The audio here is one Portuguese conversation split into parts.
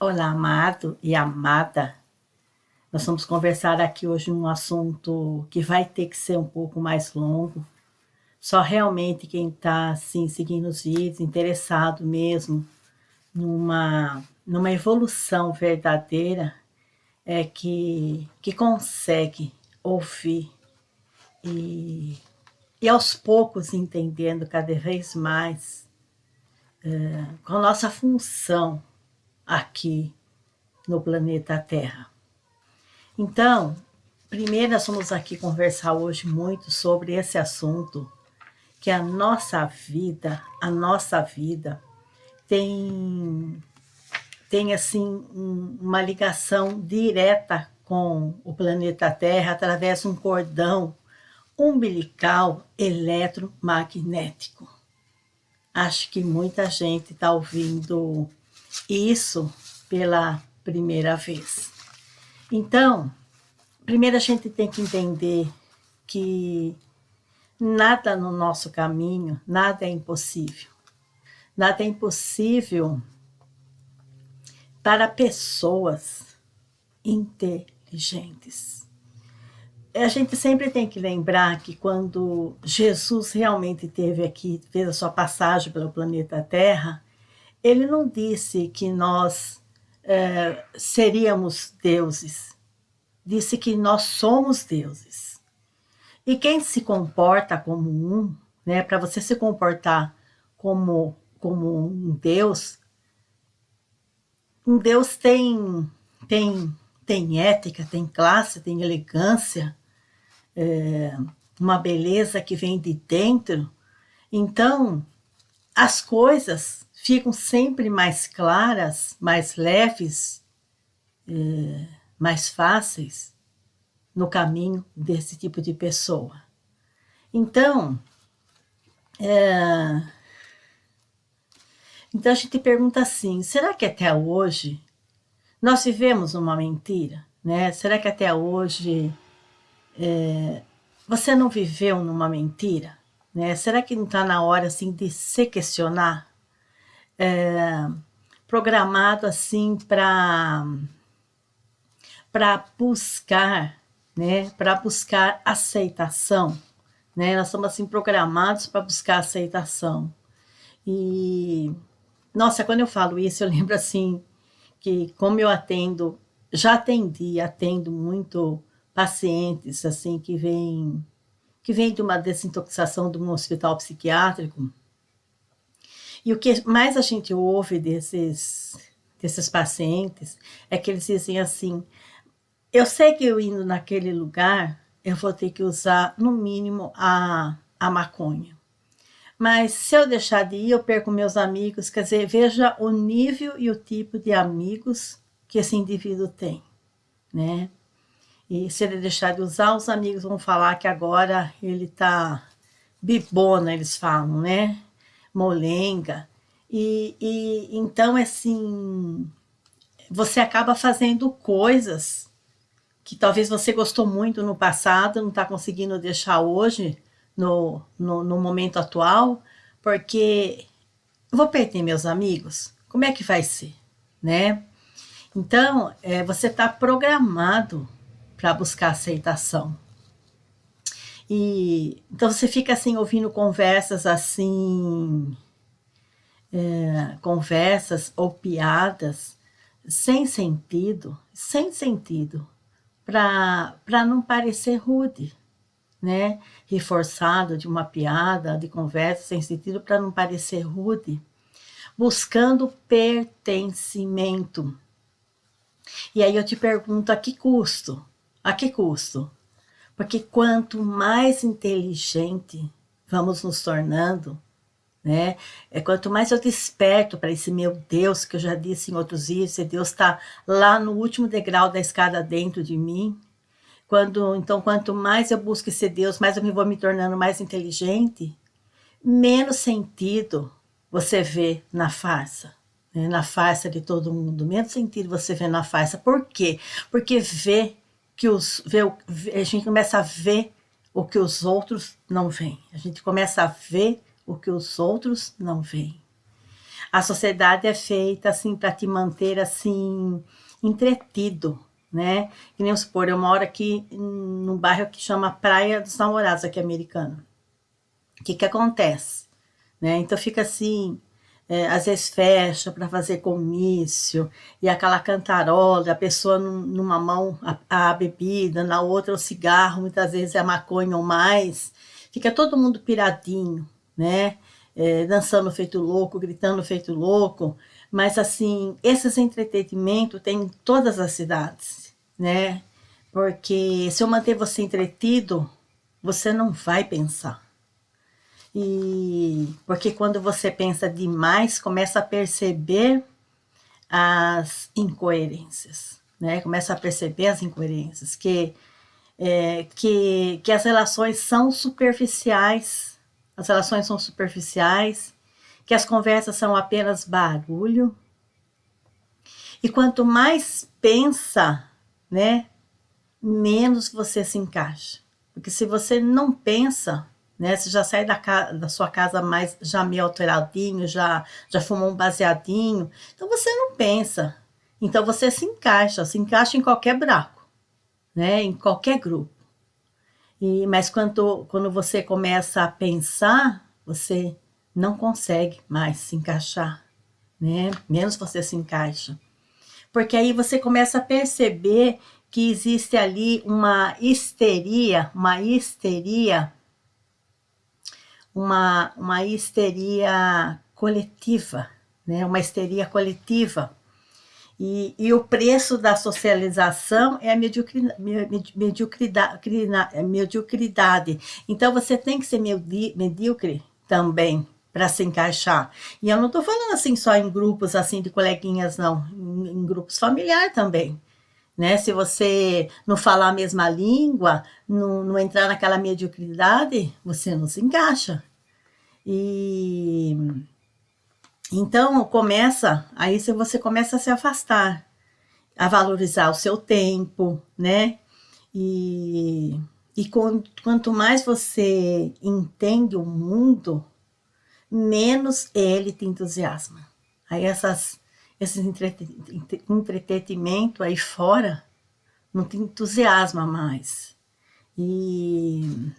Olá, amado e amada. Nós vamos conversar aqui hoje um assunto que vai ter que ser um pouco mais longo. Só realmente quem está assim, seguindo os vídeos, interessado mesmo numa evolução verdadeira, é que consegue ouvir e, e aos poucos entendendo cada vez mais qual a nossa função aqui no planeta Terra. Então, primeiro nós vamos aqui conversar hoje muito sobre esse assunto, que a nossa vida tem assim uma ligação direta com o planeta Terra através de um cordão umbilical eletromagnético. Acho que muita gente está ouvindo isso pela primeira vez. Então, primeiro a gente tem que entender que nada no nosso caminho, nada é impossível. Nada é impossível para pessoas inteligentes. A gente sempre tem que lembrar que quando Jesus realmente esteve aqui, fez a sua passagem pelo planeta Terra, ele não disse que nós seríamos deuses, disse que nós somos deuses. E quem se comporta como né, para você se comportar como um Deus tem ética, tem classe, tem elegância, uma beleza que vem de dentro. Então, as coisas ficam sempre mais claras, mais leves, mais fáceis no caminho desse tipo de pessoa. Então, a gente pergunta assim, será que até hoje nós vivemos uma mentira? Né? Será que até hoje você não viveu numa mentira? Né? Será que não está na hora assim, de se questionar? Programado assim para buscar, né? Para buscar aceitação. Né? Nós somos assim programados para buscar aceitação. E nossa, quando eu falo isso, eu lembro assim que como eu já atendo muito pacientes assim que vêm de uma desintoxicação de um hospital psiquiátrico. E o que mais a gente ouve desses pacientes é que eles dizem assim: eu sei que eu indo naquele lugar, eu vou ter que usar, no mínimo, a maconha. Mas se eu deixar de ir, eu perco meus amigos. Quer dizer, veja o nível e o tipo de amigos que esse indivíduo tem, né? E se ele deixar de usar, os amigos vão falar que agora ele tá bibona, eles falam, né? Molenga. E então, assim, você acaba fazendo coisas que talvez você gostou muito no passado, não está conseguindo deixar hoje, no momento atual, porque eu vou perder meus amigos? Como é que vai ser? Né? Então, você está programado para buscar aceitação. E então você fica assim ouvindo conversas assim, conversas ou piadas sem sentido, para não parecer rude, né? Reforçado de uma piada, de conversa sem sentido, para não parecer rude, buscando pertencimento. E aí eu te pergunto, a que custo? A que custo? Porque quanto mais inteligente vamos nos tornando, né? Quanto mais eu desperto para esse meu Deus, que eu já disse em outros vídeos, esse Deus está lá no último degrau da escada dentro de mim. Então, quanto mais eu busco esse Deus, mais eu vou me tornando mais inteligente, menos sentido você vê na farsa, né? Na farsa de todo mundo, menos sentido você vê na farsa. Por quê? Porque a gente começa a ver o que os outros não veem. A gente começa a ver o que os outros não veem. A sociedade é feita assim para te manter assim entretido, né? Que nem supor, eu moro aqui num bairro que chama Praia dos Namorados, aqui americano. O que acontece? Né? Então fica assim, às vezes fecha para fazer comício, e aquela cantarola, a pessoa numa mão a bebida, na outra o cigarro, muitas vezes é a maconha ou mais, fica todo mundo piradinho, né? Dançando feito louco, gritando feito louco, mas assim, esses entretenimentos tem em todas as cidades, né? Porque se eu manter você entretido, você não vai pensar. E porque quando você pensa demais, começa a perceber as incoerências, né? Começa a perceber as incoerências, que as relações são superficiais, as relações são superficiais, que as conversas são apenas barulho. E quanto mais pensa, né, menos você se encaixa. Porque se você não pensa, né, você já sai da sua casa mais já meio alteradinho, já fumou um baseadinho, então você não pensa. Então você se encaixa em qualquer buraco, né, em qualquer grupo. Mas quando você começa a pensar, você não consegue mais se encaixar, né? Menos você se encaixa. Porque aí você começa a perceber que existe ali uma histeria coletiva, né? Uma histeria coletiva. E o preço da socialização é a mediocridade. Então você tem que ser medíocre também para se encaixar. E eu não estou falando assim só em grupos assim de coleguinhas, não. Em grupos familiares também. Né? Se você não falar a mesma língua, não entrar naquela mediocridade, você não se encaixa. E então aí você começa a se afastar, a valorizar o seu tempo, né? E, quanto mais você entende o mundo, menos ele te entusiasma. Aí esse entretenimento aí fora não te entusiasma mais. E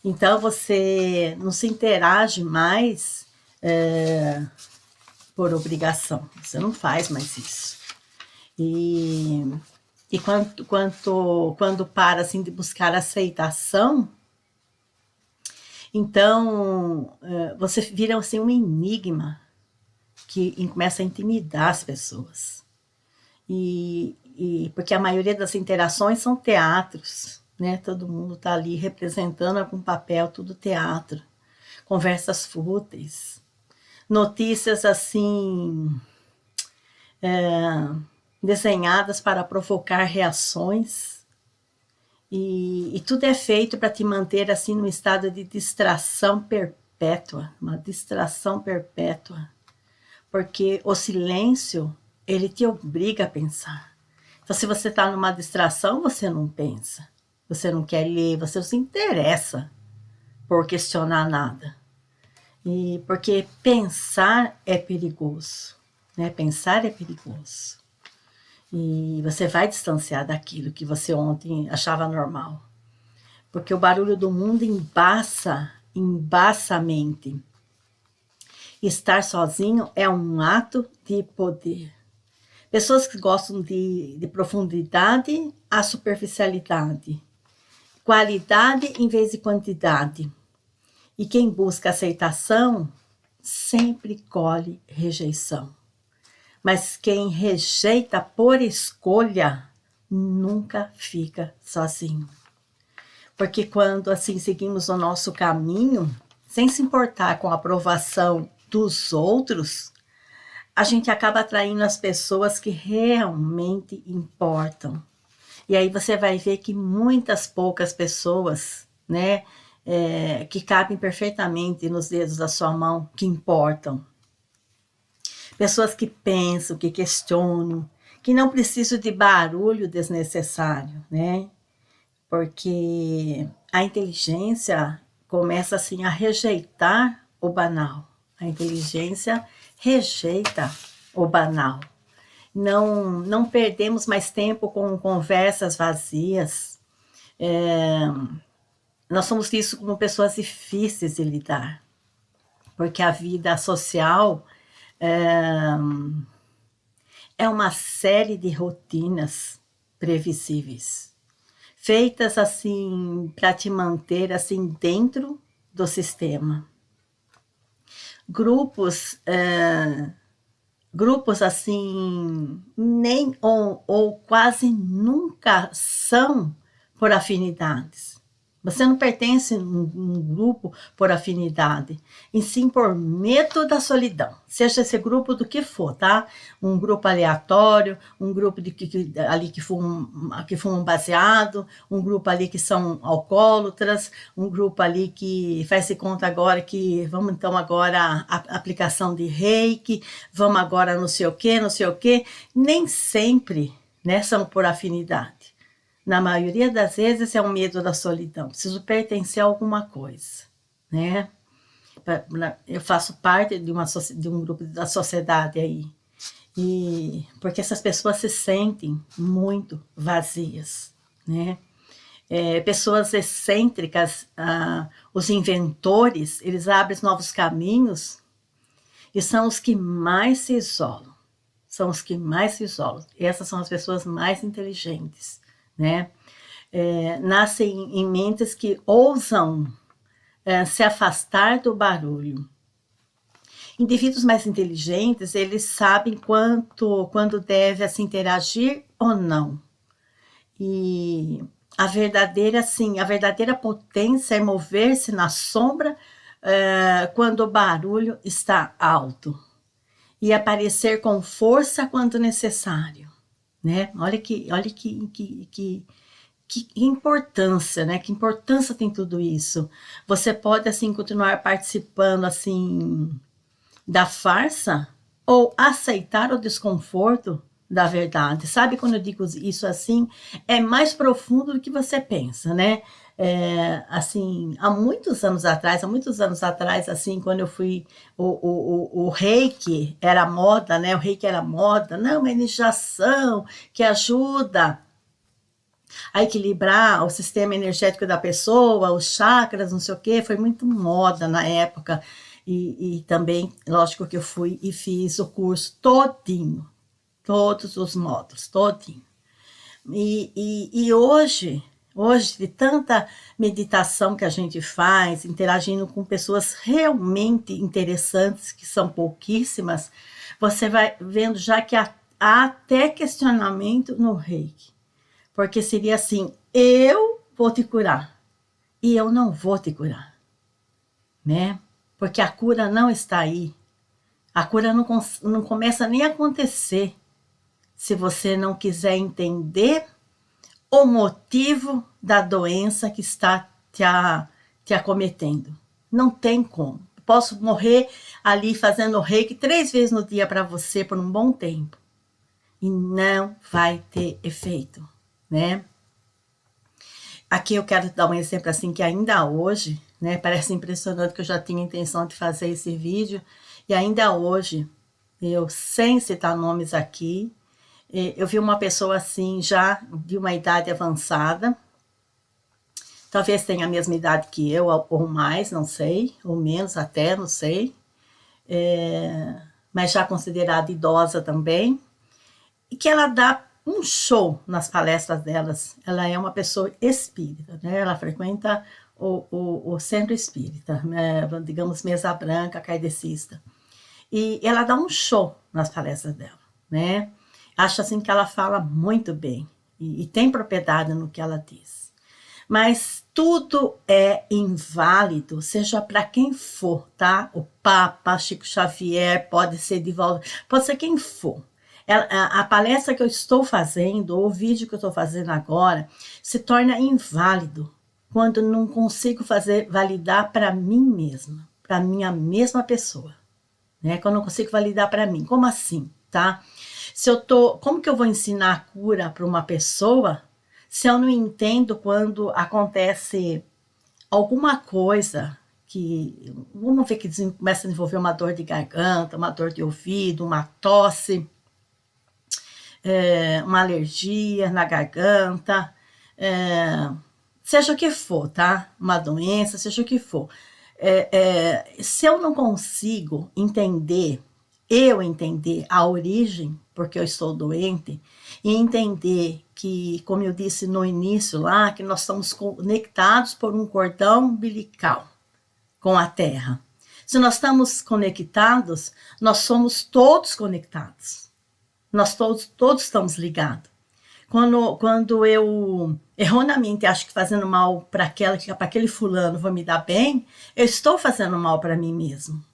então você não se interage mais por obrigação. Você não faz mais isso. E quando para assim de buscar aceitação, então você vira assim um enigma que começa a intimidar as pessoas. Porque a maioria das interações são teatros, né? Todo mundo está ali representando algum papel, tudo teatro. Conversas fúteis, notícias assim desenhadas para provocar reações, e tudo é feito para te manter assim num estado de distração perpétua, uma distração perpétua, porque o silêncio ele te obriga a pensar. Então, se você está numa distração, você não pensa, você não quer ler, você não se interessa por questionar nada. E porque pensar é perigoso, né? Pensar é perigoso. E você vai distanciar daquilo que você ontem achava normal. Porque o barulho do mundo embaça a mente. Estar sozinho é um ato de poder. Pessoas que gostam de profundidade a superficialidade. Qualidade em vez de quantidade. E quem busca aceitação sempre colhe rejeição. Mas quem rejeita por escolha nunca fica sozinho. Porque quando assim seguimos o nosso caminho, sem se importar com a aprovação dos outros, a gente acaba atraindo as pessoas que realmente importam. E aí você vai ver que poucas pessoas, né, que cabem perfeitamente nos dedos da sua mão, que importam. Pessoas que pensam, que questionam, que não precisam de barulho desnecessário, né? Porque a inteligência começa assim a rejeitar o banal. A inteligência rejeita o banal. Não perdemos mais tempo com conversas vazias. Nós somos vistos como pessoas difíceis de lidar, porque a vida social é uma série de rotinas previsíveis, feitas assim para te manter assim dentro do sistema. Grupos assim nem ou quase nunca são por afinidades. Você não pertence a um grupo por afinidade, e sim por medo da solidão. Seja esse grupo do que for, tá? Um grupo aleatório, um grupo ali que fumam baseado, um grupo ali que são alcoólatras, um grupo ali que faz-se conta agora que vamos então agora a aplicação de reiki, vamos agora não sei o quê, não sei o quê. Nem sempre, né, são por afinidade. Na maioria das vezes é o medo da solidão. Preciso pertencer a alguma coisa, né? Eu faço parte de um grupo da sociedade aí. E porque essas pessoas se sentem muito vazias, né? Pessoas excêntricas, os inventores, eles abrem novos caminhos e são os que mais se isolam. São os que mais se isolam. E essas são as pessoas mais inteligentes, né? Nascem em mentes que ousam se afastar do barulho. Indivíduos mais inteligentes, eles sabem quando deve assim, interagir ou não. E a verdadeira potência é mover-se na sombra quando o barulho está alto. E aparecer com força quando necessário. Né? Olha que importância, né? Que importância tem tudo isso. Você pode, assim, continuar participando, assim, da farsa ou aceitar o desconforto da verdade. Sabe quando eu digo isso assim? É mais profundo do que você pensa, né? Assim, há muitos anos atrás, assim, quando eu fui, o reiki era moda, né? O reiki era moda, não, uma iniciação que ajuda a equilibrar o sistema energético da pessoa, os chakras, não sei o quê, foi muito moda na época. E também, lógico que eu fui e fiz o curso todinho, todos os módulos, todinho. E hoje, de tanta meditação que a gente faz, interagindo com pessoas realmente interessantes, que são pouquíssimas, você vai vendo já que há até questionamento no reiki. Porque seria assim, eu vou te curar e eu não vou te curar, né? Porque a cura não está aí. A cura não começa nem a acontecer se você não quiser entender o motivo da doença que está te acometendo. Não tem como. Posso morrer ali fazendo reiki 3 vezes no dia para você por um bom tempo. E não vai ter efeito, né? Aqui eu quero dar um exemplo assim que ainda hoje, né, parece impressionante que eu já tinha intenção de fazer esse vídeo, e ainda hoje, eu sem citar nomes aqui, eu vi uma pessoa assim, já de uma idade avançada, talvez tenha a mesma idade que eu, ou mais, não sei, ou menos até, não sei, mas já considerada idosa também, e que ela dá um show nas palestras delas. Ela é uma pessoa espírita, né? Ela frequenta o centro espírita, né? Digamos, mesa branca, kardecista. E ela dá um show nas palestras dela, né? Acho assim que ela fala muito bem e tem propriedade no que ela diz. Mas tudo é inválido, seja para quem for, tá? O Papa, Chico Xavier, pode ser Divaldo, pode ser quem for. A palestra que eu estou fazendo, ou o vídeo que eu estou fazendo agora, se torna inválido quando não consigo validar para mim mesma, para minha mesma pessoa, né? Quando eu não consigo validar para mim. Como assim, tá? Como que eu vou ensinar a cura para uma pessoa se eu não entendo quando acontece alguma coisa vamos ver que começa a desenvolver uma dor de garganta, uma dor de ouvido, uma tosse, uma alergia na garganta, seja o que for, tá? Uma doença, seja o que for. Se eu não consigo entender a origem, porque eu estou doente, e entender que, como eu disse no início lá, que nós estamos conectados por um cordão umbilical com a Terra. Se nós estamos conectados, nós somos todos conectados. Nós todos estamos ligados. Quando eu erroneamente acho que fazendo mal para aquele fulano vou me dar bem, eu estou fazendo mal para mim mesmo.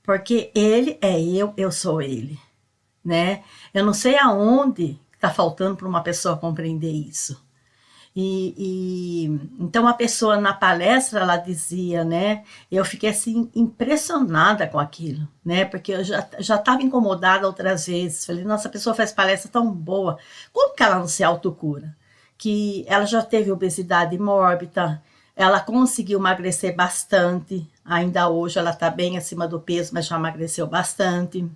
Porque ele é eu sou ele, né? Eu não sei aonde está faltando para uma pessoa compreender isso. Então a pessoa na palestra, ela dizia, né? Eu fiquei assim impressionada com aquilo, né? Porque eu já estava incomodada outras vezes. Falei, nossa, a pessoa faz palestra tão boa, como que ela não se autocura? Que ela já teve obesidade mórbida, ela conseguiu emagrecer bastante, ainda hoje ela está bem acima do peso, mas já emagreceu bastante.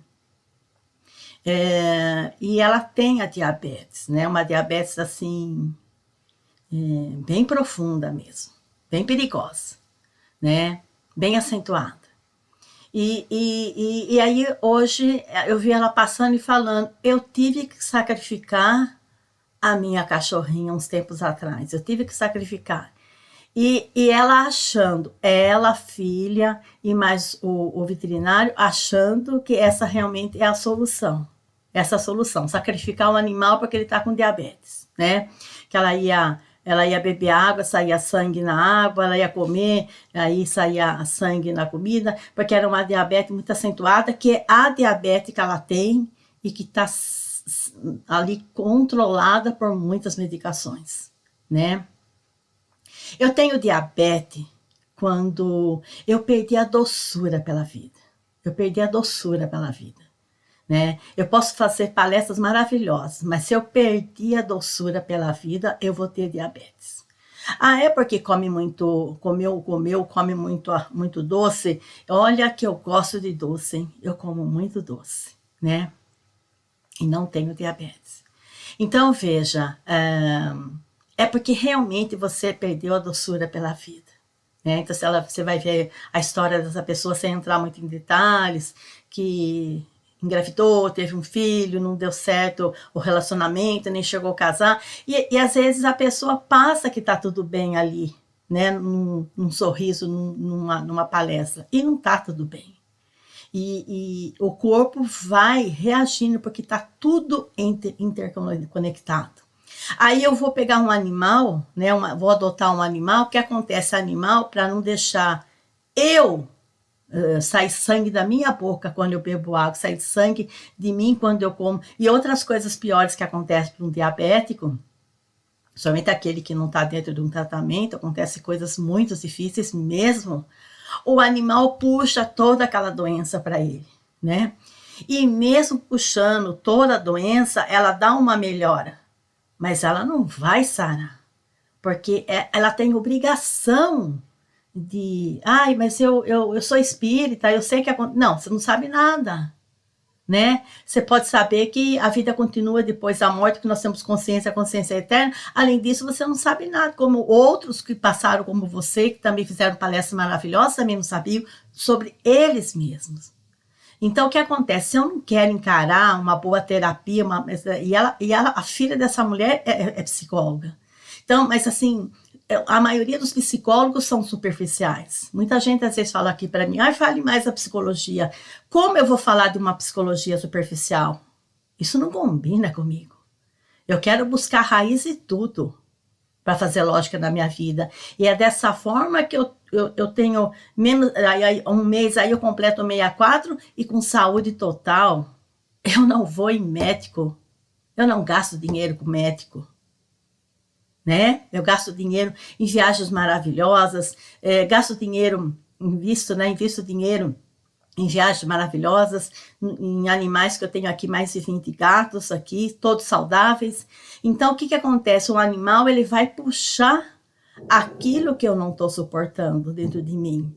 E ela tem a diabetes, né? Uma diabetes assim, bem profunda mesmo, bem perigosa, né? Bem acentuada. E aí hoje eu vi ela passando e falando, eu tive que sacrificar a minha cachorrinha uns tempos atrás, eu tive que sacrificar. E ela achando, ela, filha e mais o veterinário, achando que essa realmente é a solução. Essa solução, sacrificar um animal porque ele está com diabetes, né? Que ela ia beber água, saía sangue na água, ela ia comer, aí saía sangue na comida, porque era uma diabetes muito acentuada, que é a diabetes que ela tem e que está ali controlada por muitas medicações, né? Eu tenho diabetes quando eu perdi a doçura pela vida. Eu perdi a doçura pela vida, né? Eu posso fazer palestras maravilhosas, mas se eu perdi a doçura pela vida, eu vou ter diabetes. Ah, é porque come muito doce? Olha que eu gosto de doce, hein? Eu como muito doce, né? E não tenho diabetes. Então, veja, é porque realmente você perdeu a doçura pela vida, né? Então, você vai ver a história dessa pessoa sem entrar muito em detalhes, que engravidou, teve um filho, não deu certo o relacionamento, nem chegou a casar, e às vezes a pessoa passa que está tudo bem ali, né? Num sorriso, numa palestra, e não está tudo bem. E o corpo vai reagindo, porque está tudo interconectado. Aí eu vou pegar um animal, né? Vou adotar um animal. O que acontece? Animal, para não deixar sair sangue da minha boca quando eu bebo água, sair sangue de mim quando eu como, e outras coisas piores que acontecem para um diabético, somente aquele que não está dentro de um tratamento, acontece coisas muito difíceis mesmo. O animal puxa toda aquela doença para ele, né? E mesmo puxando toda a doença, ela dá uma melhora, mas ela não vai sarar, porque ela tem obrigação de... Ai, mas eu sou espírita, eu sei que... Não, você não sabe nada, né? Você pode saber que a vida continua depois da morte, que nós temos consciência, a consciência é eterna. Além disso, você não sabe nada, como outros que passaram como você, que também fizeram palestras maravilhosas, também não sabiam sobre eles mesmos. Então, o que acontece? Se eu não quero encarar uma boa terapia, a filha dessa mulher é psicóloga. Então, mas assim, a maioria dos psicólogos são superficiais. Muita gente às vezes fala aqui para mim, fale mais da psicologia. Como eu vou falar de uma psicologia superficial? Isso não combina comigo. Eu quero buscar raiz e tudo para fazer lógica na minha vida. E é dessa forma que eu tenho menos, aí, um mês aí eu completo 64 e com saúde total. Eu não vou em médico. Eu não gasto dinheiro com médico, né? Eu gasto dinheiro em viagens maravilhosas, gasto dinheiro, invisto dinheiro em viagens maravilhosas, em animais que eu tenho aqui, mais de 20 gatos aqui, todos saudáveis. Então, o que acontece? O animal, ele vai puxar aquilo que eu não estou suportando dentro de mim.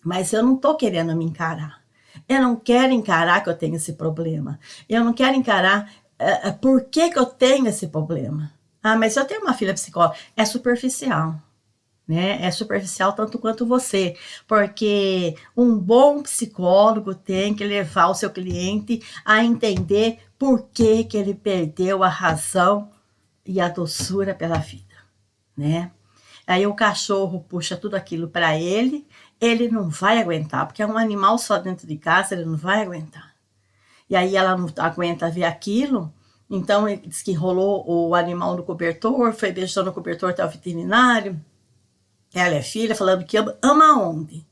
mas eu não estou querendo me encarar. Eu não quero encarar que eu tenho esse problema. Eu não quero encarar por que eu tenho esse problema. Ah, mas eu tenho uma filha psicóloga. É superficial. Né? É superficial tanto quanto você, porque um bom psicólogo tem que levar o seu cliente a entender por que ele perdeu a razão e a doçura pela vida, né? Aí o cachorro puxa tudo aquilo para ele não vai aguentar, porque é um animal só dentro de casa, ele não vai aguentar. E aí ela não aguenta ver aquilo, então ele diz que enrolou o animal no cobertor, foi beijando o cobertor até o veterinário. Ela é filha falando que ama onde?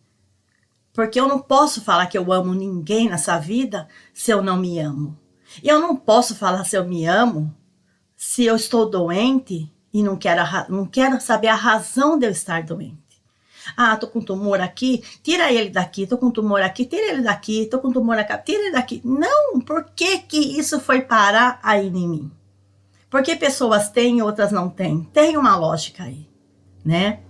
Porque eu não posso falar que eu amo ninguém nessa vida se eu não me amo. E eu não posso falar se eu me amo se eu estou doente e não quero saber a razão de eu estar doente. Ah, tô com tumor aqui, tira ele daqui. Tô com tumor aqui, tira ele daqui. Tô com tumor aqui, tira ele daqui. Não, por que que isso foi parar aí em mim? Porque pessoas têm e outras não têm. Tem uma lógica aí, né?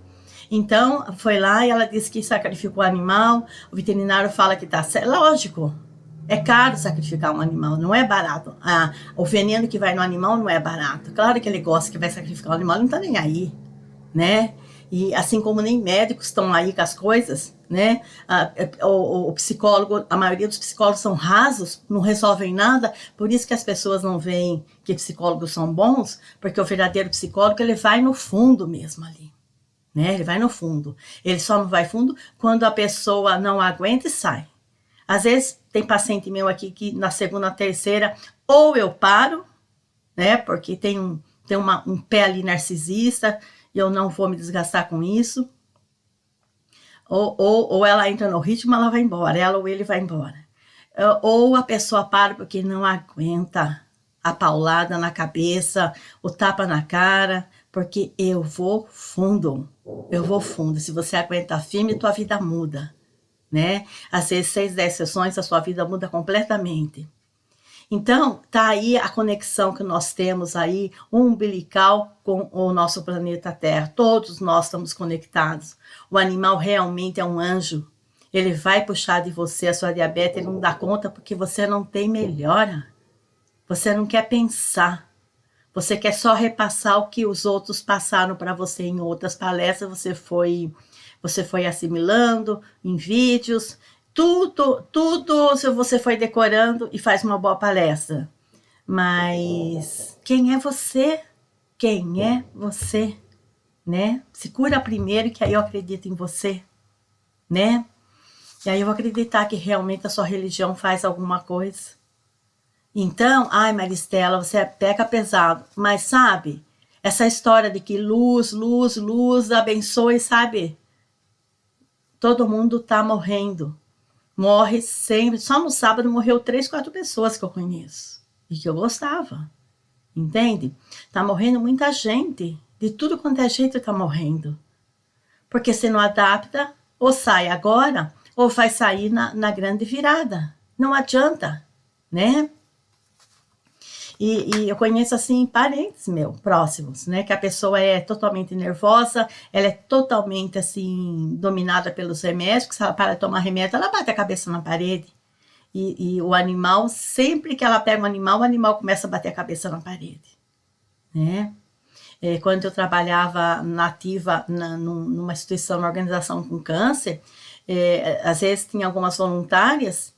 Então, foi lá e ela disse que sacrificou o animal, o veterinário fala que tá certo. Lógico, é caro sacrificar um animal, não é barato. O veneno que vai no animal não é barato. Claro que ele gosta que vai sacrificar o animal, ele não tá nem aí, né? E assim como nem médicos estão aí com as coisas, né? O psicólogo, a maioria dos psicólogos são rasos, não resolvem nada, por isso que as pessoas não veem que psicólogos são bons, porque o verdadeiro psicólogo, ele vai no fundo mesmo ali. Né? Ele vai no fundo. Ele só não vai fundo quando a pessoa não aguenta e sai. Às vezes tem paciente meu aqui que na segunda, terceira, ou eu paro, né? Porque tem um pé ali narcisista e eu não vou me desgastar com isso. Ou ela entra no ritmo, ela vai embora, ela ou ele vai embora. Ou a pessoa para porque não aguenta a paulada na cabeça, o tapa na cara, porque eu vou fundo. Eu vou fundo. Se você aguenta firme, tua vida muda, né? Às vezes 6, 10 sessões, a sua vida muda completamente. Então, tá aí a conexão que nós temos aí, umbilical com o nosso planeta Terra. Todos nós estamos conectados. O animal realmente é um anjo. Ele vai puxar de você a sua diabetes, ele não dá conta porque você não tem melhora. Você não quer pensar. Você quer só repassar o que os outros passaram para você em outras palestras, você foi assimilando em vídeos, tudo se você foi decorando e faz uma boa palestra. Mas quem é você? Quem é você? Né? Se cura primeiro que aí eu acredito em você, né? E aí eu vou acreditar que realmente a sua religião faz alguma coisa. Então, ai Maristela, você peca pesado, mas sabe, essa história de que luz, luz, luz abençoe, sabe? Todo mundo tá morrendo, morre sempre, só no sábado morreu 3, 4 pessoas que eu conheço, e que eu gostava, entende? Tá morrendo muita gente, de tudo quanto é jeito tá morrendo, porque se não adapta, ou sai agora, ou vai sair na grande virada, não adianta, né? E eu conheço, assim, parentes meus, próximos, né? Que a pessoa é totalmente nervosa, ela é totalmente, assim, dominada pelos remédios, que se ela para de tomar remédio, ela bate a cabeça na parede. E o animal, sempre que ela pega um animal, o animal começa a bater a cabeça na parede, né? Quando eu trabalhava nativa numa instituição, numa organização com câncer, às vezes tinha algumas voluntárias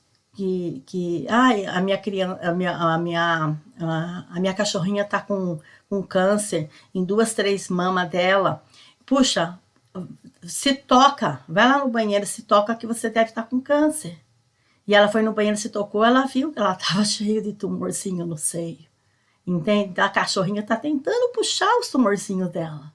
ai, a minha criança, a minha cachorrinha tá com câncer em 2, 3 mamas dela. Puxa, se toca, vai lá no banheiro, se toca que você deve estar com câncer. E ela foi no banheiro, se tocou, ela viu que ela estava cheia de tumorzinho no seio. Entende? A cachorrinha está tentando puxar os tumorzinhos dela.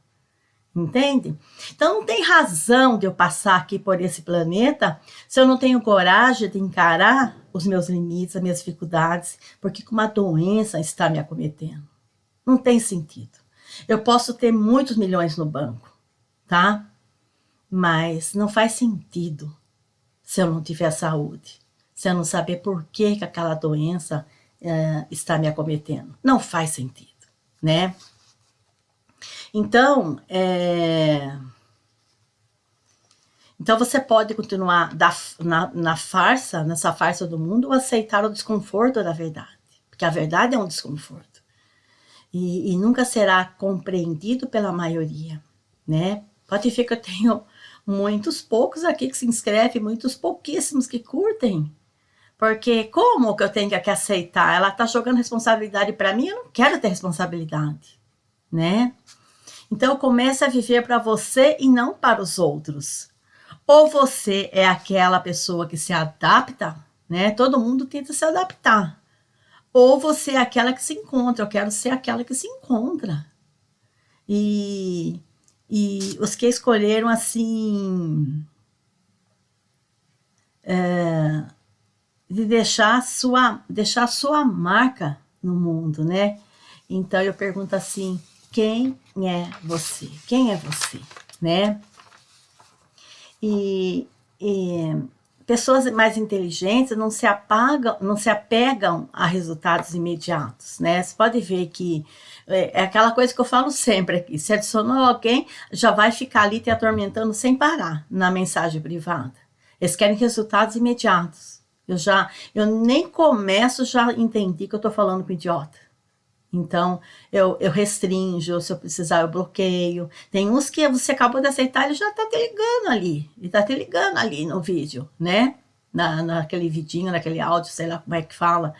Entende? Então não tem razão de eu passar aqui por esse planeta se eu não tenho coragem de encarar os meus limites, as minhas dificuldades, porque uma doença está me acometendo. Não tem sentido. Eu posso ter muitos milhões no banco, tá? Mas não faz sentido se eu não tiver saúde, se eu não saber por que aquela doença está me acometendo. Não faz sentido, né? Então, Então você pode continuar nessa farsa do mundo ou aceitar o desconforto da verdade, porque a verdade é um desconforto. E nunca será compreendido pela maioria, né? Pode ver que eu tenho muitos poucos aqui que se inscrevem, muitos pouquíssimos que curtem, porque como que eu tenho que aceitar? Ela tá jogando responsabilidade para mim, eu não quero ter responsabilidade, né? Então comece a viver para você e não para os outros. Ou você é aquela pessoa que se adapta, né? Todo mundo tenta se adaptar. Ou você é aquela que se encontra. Eu quero ser aquela que se encontra. E os que escolheram assim de deixar sua marca no mundo, né? Então eu pergunto assim: quem é você? Quem é você, né? E pessoas mais inteligentes não se apegam a resultados imediatos, né? Você pode ver que é aquela coisa que eu falo sempre aqui: se adicionou alguém, já vai ficar ali te atormentando sem parar na mensagem privada. Eles querem resultados imediatos. Eu nem começo, já entendi que eu estou falando com idiota. Então, eu restringo, se eu precisar, eu bloqueio. Tem uns que você acabou de aceitar, ele já está te ligando ali. Ele está te ligando ali no vídeo, né? Naquele vidinho, naquele áudio, sei lá como é que fala.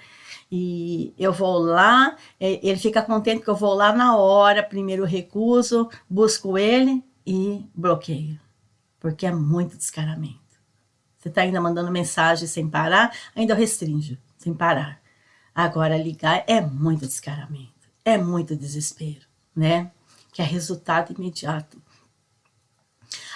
E eu vou lá, ele fica contente que eu vou lá na hora, primeiro recuso, busco ele e bloqueio. Porque é muito descaramento. Você está ainda mandando mensagem sem parar, ainda eu restringo, sem parar. Agora, ligar é muito descaramento, é muito desespero, né? Que é resultado imediato.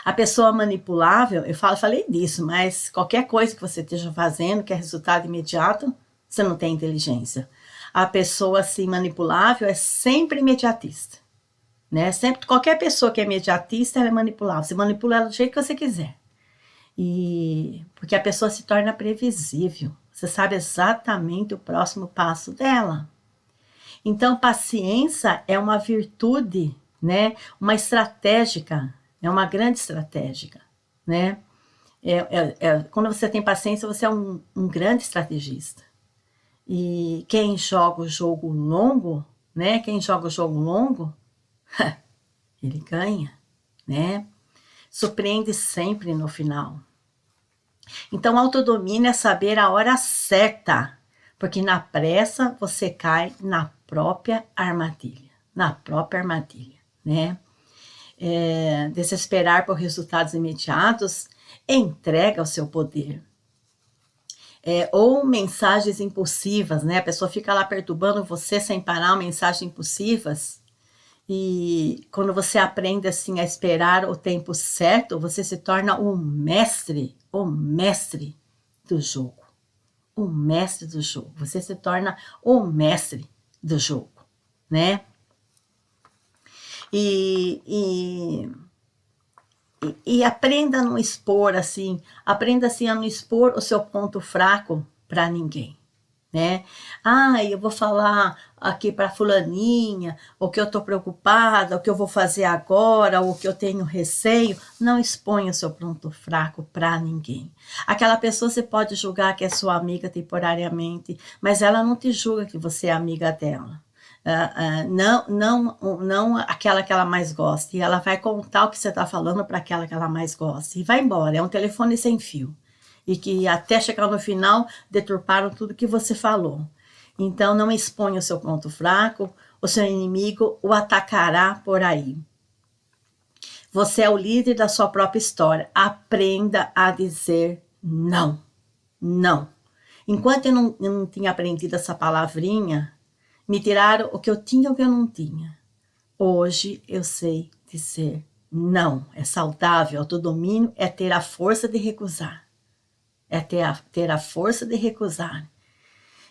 A pessoa manipulável, falei disso, mas qualquer coisa que você esteja fazendo que é resultado imediato, você não tem inteligência. A pessoa assim manipulável é sempre imediatista, né? Sempre, qualquer pessoa que é imediatista, ela é manipulável. Você manipula ela do jeito que você quiser. Porque a pessoa se torna previsível. Você sabe exatamente o próximo passo dela. Então, paciência é uma virtude, né? Uma estratégica, é uma grande estratégica, né? Quando você tem paciência, você é um grande estrategista. E quem joga o jogo longo, né? Quem joga o jogo longo, ele ganha, né? Surpreende sempre no final. Então, autodomínio é saber a hora certa, porque na pressa você cai na própria armadilha, né? Desesperar por resultados imediatos entrega o seu poder. Ou mensagens impulsivas, né? A pessoa fica lá perturbando você sem parar, mensagens impulsivas. E quando você aprende assim a esperar o tempo certo, você se torna o mestre do jogo. O mestre do jogo. Você se torna o mestre do jogo, né? E aprenda a não expor assim, a não expor o seu ponto fraco para ninguém, né? Eu vou falar aqui para fulaninha, o que eu estou preocupada, o que eu vou fazer agora, o que eu tenho receio. Não exponha o seu ponto fraco para ninguém. Aquela pessoa você pode julgar que é sua amiga temporariamente, mas ela não te julga que você é amiga dela. Não aquela que ela mais gosta. E ela vai contar o que você está falando para aquela que ela mais gosta. E vai embora. É um telefone sem fio. E que até chegar no final deturparam tudo que você falou. Então não exponha o seu ponto fraco, o seu inimigo o atacará por aí. Você é o líder da sua própria história. Aprenda a dizer não. Não. Enquanto eu não tinha aprendido essa palavrinha, me tiraram o que eu tinha e o que eu não tinha. Hoje eu sei dizer não. É saudável. Autodomínio é ter a força de recusar. É ter a força de recusar.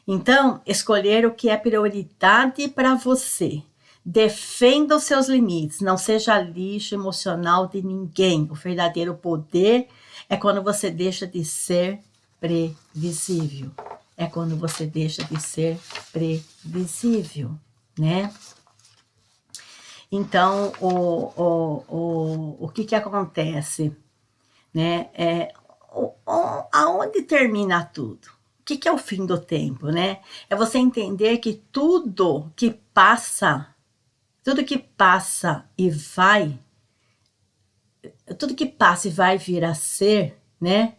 Então, escolher o que é prioridade para você. Defenda os seus limites. Não seja lixo emocional de ninguém. O verdadeiro poder é quando você deixa de ser previsível. É quando você deixa de ser previsível, né? Então, o que acontece? né? Aonde termina tudo? O que é o fim do tempo, né? É você entender que tudo que passa e vai, tudo que passa e vai vir a ser, né?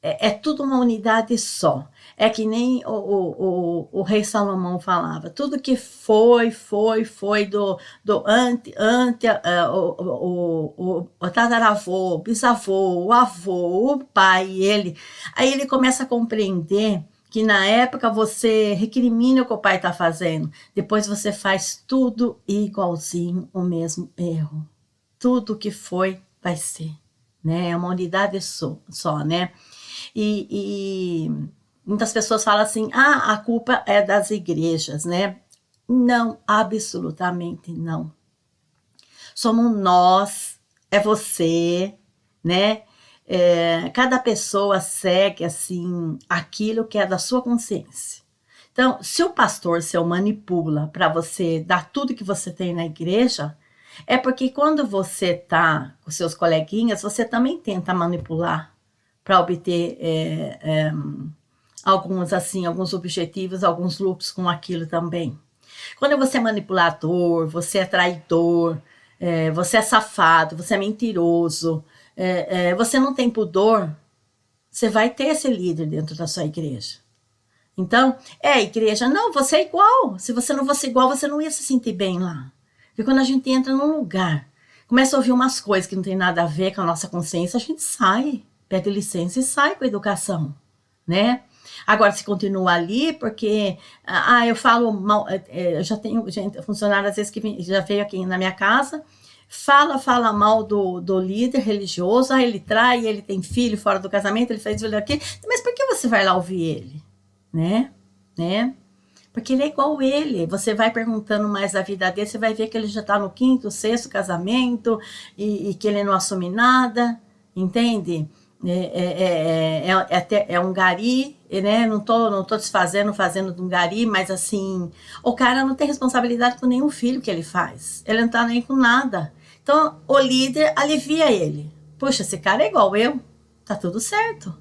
É tudo uma unidade só. É que nem o rei Salomão falava, tudo que foi do o tataravô, o bisavô, o avô, o pai, ele. Aí ele começa a compreender que na época você recrimina o que o pai está fazendo, depois você faz tudo igualzinho, o mesmo erro. Tudo que foi, vai ser. Né? É uma unidade só, né? E muitas pessoas falam assim, a culpa é das igrejas, né? Não, absolutamente não. Somos nós, é você, né? Cada pessoa segue, assim, aquilo que é da sua consciência. Então, se o pastor seu manipula para você dar tudo que você tem na igreja, é porque quando você tá com seus coleguinhas, você também tenta manipular para obter alguns objetivos, alguns lucros com aquilo também. Quando você é manipulador, você é traidor, você é safado, você é mentiroso, você não tem pudor, você vai ter esse líder dentro da sua igreja. Então, igreja, não, você é igual. Se você não fosse igual, você não ia se sentir bem lá. Porque quando a gente entra num lugar, começa a ouvir umas coisas que não tem nada a ver com a nossa consciência, a gente sai, pede licença e sai com a educação, né? Agora, se continua ali, porque, eu falo mal, eu já tenho gente, funcionário às vezes que já veio aqui na minha casa, fala mal do líder religioso, ele trai, ele tem filho fora do casamento, ele fez isso aqui, mas por que você vai lá ouvir ele? Né? Porque ele é igual ele. Você vai perguntando mais da vida dele, você vai ver que ele já está no 5º, 6º casamento e que ele não assume nada, entende? É um gari, né? Não tô fazendo de um gari, mas assim, o cara não tem responsabilidade com nenhum filho que ele faz. Ele não tá nem com nada. Então, o líder alivia ele. Puxa, esse cara é igual eu, tá tudo certo,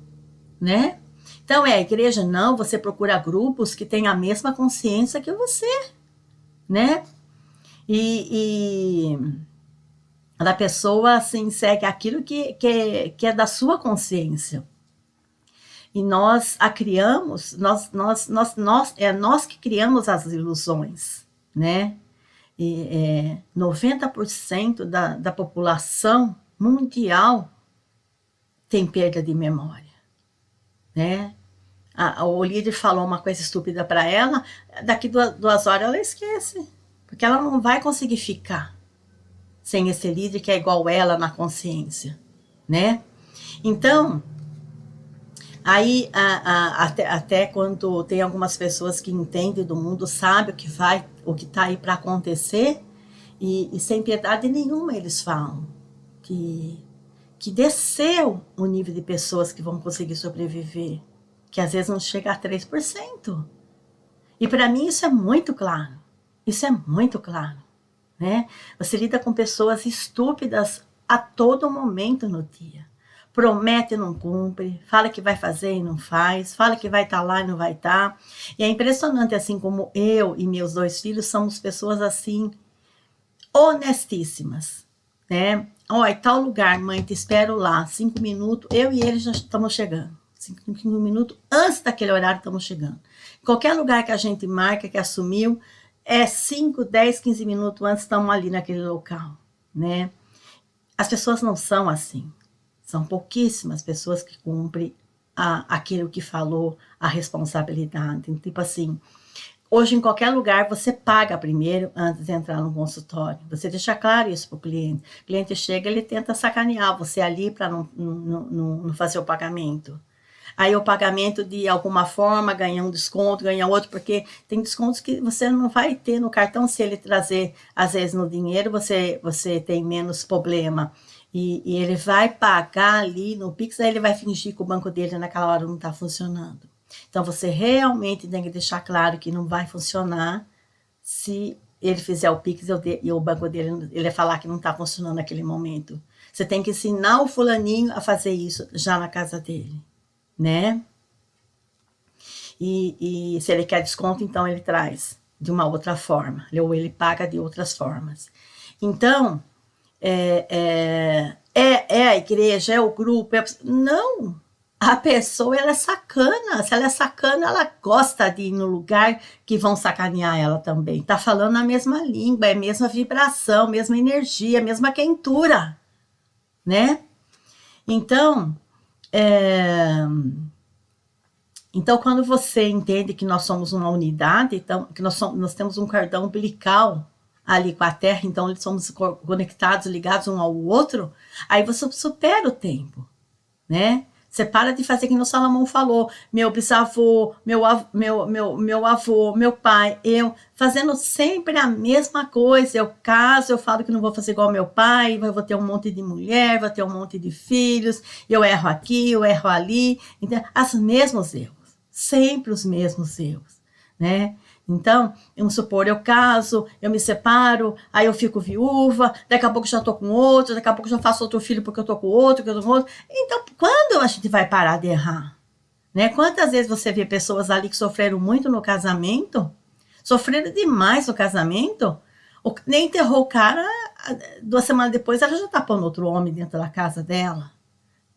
né? Então, a igreja não, você procura grupos que têm a mesma consciência que você, né? E a pessoa, assim, segue aquilo que é da sua consciência. E nós a criamos, é nós que criamos as ilusões, né? E 90% da população mundial tem perda de memória, né? O líder falou uma coisa estúpida para ela, daqui 2 horas ela esquece, porque ela não vai conseguir ficar sem esse líder que é igual ela na consciência, né? Então, aí até quando tem algumas pessoas que entendem do mundo, sabem o que está aí para acontecer, e sem piedade nenhuma eles falam que desceu o nível de pessoas que vão conseguir sobreviver, que às vezes não chega a 3%. E para mim isso é muito claro. Isso é muito claro, né? Você lida com pessoas estúpidas a todo momento no dia. Promete e não cumpre, fala que vai fazer e não faz, fala que vai estar lá e não vai estar. E é impressionante, assim como eu e meus 2 filhos somos pessoas assim, honestíssimas, né? Olha, tal lugar, mãe, te espero lá, 5 minutos, eu e ele já estamos chegando. 5 minutos antes daquele horário estamos chegando. Qualquer lugar que a gente marca, que assumiu, 5, 10, 15 minutos antes estamos ali naquele local, né? As pessoas não são assim. São pouquíssimas pessoas que cumprem aquilo que falou, a responsabilidade. Tipo assim, hoje em qualquer lugar você paga primeiro antes de entrar no consultório. Você deixa claro isso para o cliente. O cliente chega, ele tenta sacanear você ali para não fazer o pagamento. Aí o pagamento de alguma forma ganha um desconto, ganha outro, porque tem descontos que você não vai ter no cartão. Se ele trazer, às vezes, no dinheiro, você tem menos problema. E ele vai pagar ali no Pix, aí ele vai fingir que o banco dele naquela hora não está funcionando. Então, você realmente tem que deixar claro que não vai funcionar se ele fizer o Pix e o banco dele, ele vai falar que não está funcionando naquele momento. Você tem que ensinar o fulaninho a fazer isso já na casa dele, né? E se ele quer desconto, então ele traz de uma outra forma, ou ele paga de outras formas. Então, é a igreja, é o grupo, não, a pessoa ela é sacana, se ela é sacana, ela gosta de ir no lugar que vão sacanear ela também, tá falando a mesma língua, é a mesma vibração, mesma energia, mesma quentura, né? Então, então, quando você entende que nós somos uma unidade, então, que nós temos um cordão umbilical ali com a Terra, então eles somos conectados, ligados um ao outro, aí você supera o tempo, né? Você para de fazer que o Salomão falou, meu bisavô, meu avô, meu pai, eu, fazendo sempre a mesma coisa. Eu caso, eu falo que não vou fazer igual meu pai, eu vou ter um monte de mulher, vou ter um monte de filhos, eu erro aqui, eu erro ali, então, os mesmos erros, sempre os mesmos erros, né? Então, vamos supor, eu caso, eu me separo, aí eu fico viúva, daqui a pouco já tô com outro, daqui a pouco já faço outro filho porque eu tô com outro, que eu tô com outro. Então, quando a gente vai parar de errar? Né? Quantas vezes você vê pessoas ali que sofreram muito no casamento, sofreram demais no casamento, nem enterrou o cara, 2 semanas depois ela já tá pondo outro homem dentro da casa dela.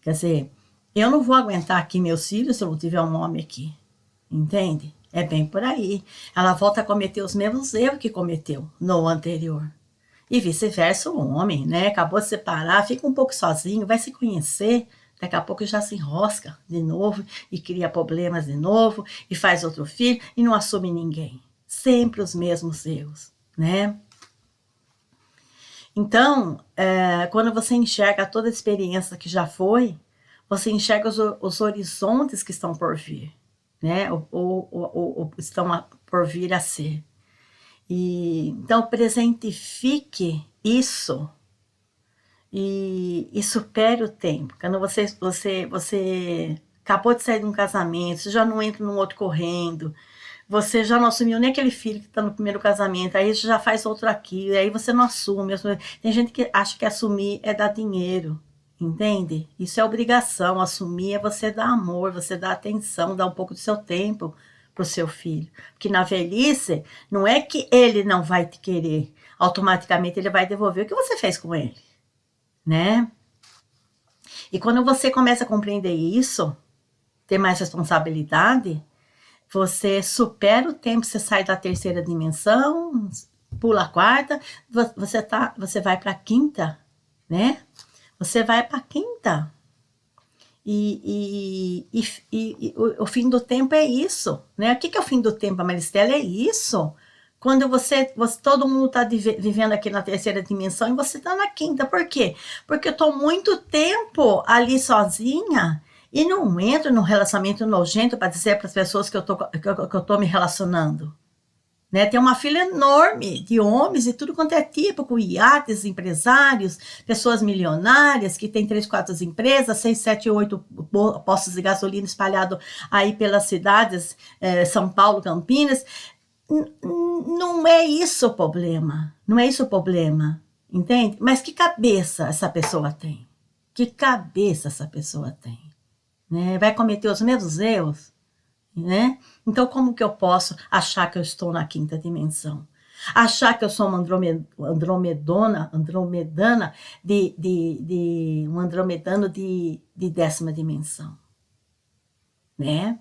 Quer dizer, eu não vou aguentar aqui meus filhos se eu não tiver um homem aqui, entende? É bem por aí. Ela volta a cometer os mesmos erros que cometeu no anterior. E vice-versa o homem, né? Acabou de separar, fica um pouco sozinho, vai se conhecer, daqui a pouco já se enrosca de novo e cria problemas de novo e faz outro filho e não assume ninguém. Sempre os mesmos erros, né? Então, quando você enxerga toda a experiência que já foi, você enxerga os horizontes que estão por vir, né? Ou estão por vir a ser. Então, presentifique isso e supere o tempo. Quando você acabou de sair de um casamento, você já não entra num outro correndo, você já não assumiu nem aquele filho que está no primeiro casamento, aí você já faz outro aqui, aí você não assume. Tem gente que acha que assumir é dar dinheiro, entende? Isso é obrigação, assumir é você dar amor, você dar atenção, dar um pouco do seu tempo para o seu filho. Porque na velhice, não é que ele não vai te querer, automaticamente ele vai devolver o que você fez com ele, né? E quando você começa a compreender isso, ter mais responsabilidade, você supera o tempo, você sai da terceira dimensão, pula a quarta, você vai para a quinta, né? Você vai para a quinta. E o fim do tempo é isso, né? O que é o fim do tempo, Maristela? É isso. Quando todo mundo está vivendo aqui na terceira dimensão e você está na quinta. Por quê? Porque eu estou muito tempo ali sozinha e não entro num relacionamento nojento para dizer para as pessoas que eu tô me relacionando. Né? Tem uma fila enorme de homens de tudo quanto é tipo, com iates, empresários, pessoas milionárias que têm 3, 4 empresas, 6, 7, 8 postos de gasolina espalhados aí pelas cidades, São Paulo, Campinas. Não é isso o problema, não é isso o problema, entende? Mas que cabeça essa pessoa tem? Que cabeça essa pessoa tem? Né? Vai cometer os mesmos erros? Né? Então, como que eu posso achar que eu estou na quinta dimensão? Achar que eu sou uma andromedana um andromedano de 10ª dimensão, né?